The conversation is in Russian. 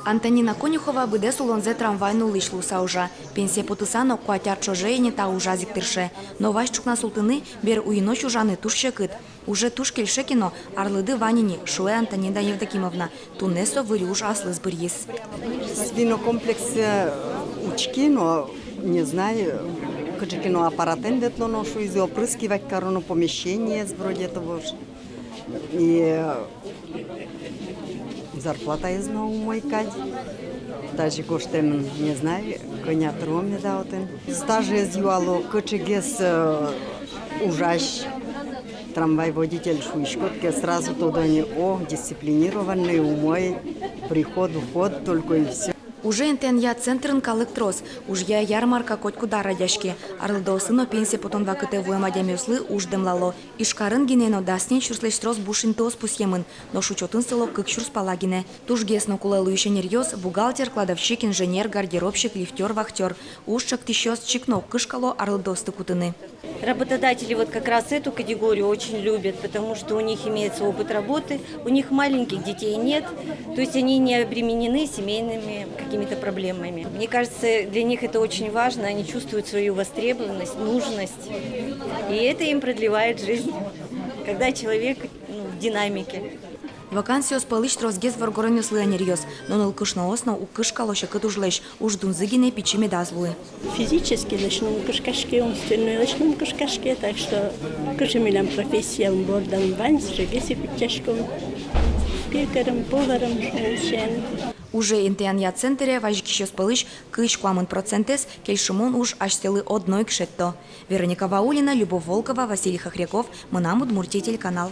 Антоніна Конюхова веде солонзе трамвайну лишлу саужа. Пенсія потисано куатяр чожеєні та ужа зіктирше. Новайщук на султини бер уїноч ужани туш щекит. Уже туш кельшекіно арлиди ваніні шуе Антоніна Євдокімовна. Тунесо вирюш асли збер'їс. Свинокомплекс учкино, не знаю, качекино аппаратен детло ношу, из опрыскивать корону помещение вроде того. И зарплата я знаю мой кадь. Даже коштем, не знаю, коня троме даутен. Стажи зюало, качегес ужащ. Трамвай водитель шуишкотке сразу туда не дисциплинированный, умой, приход, уход, только и все. Уже інтен центрин калектроз, уж я ярмарка котькуда радяшки. Арлдоосыно пенсия потом вакыте вуемадямюслы уж демлало. Ишкарын гинено даснен чурслештроз бушинтоос пусьемын, но шучотын село кык чурс палагине. Туж гесно кулелующий нерьез, бухгалтер, кладовщик, инженер, гардеробщик, лифтер, вахтер. Уж чактищёс чикно кышкало арлдосты кутыны. Работодатели вот как раз эту категорию очень любят, потому что у них имеется опыт работы, у них маленьких детей нет, то есть они не обременены семейными какими-то проблемами. Мне кажется, для них это очень важно, они чувствуют свою востребованность, нужность, и это им продлевает жизнь, когда человек в динамике. Вакансиос палыш трозгез варгоронюслы анерьез, но налкышнаосно у кышкало шакыт ужлеш, уж дунзыгине печиме дазлуы. Физически начнем кышкашке, умственно начнем кышкашке, так что кышемилям профессиям бордам ванс, жегеси кутяшком, пекарем, поваром, шелчен. Уже інтеан центре важкіщос палыш кыш куамын процентес кельшимон уж аж селы одной кшетто. Вероника Ваулина, Любовь Волкова, Василий Хохряков, Мынам Удмуртия телеканал.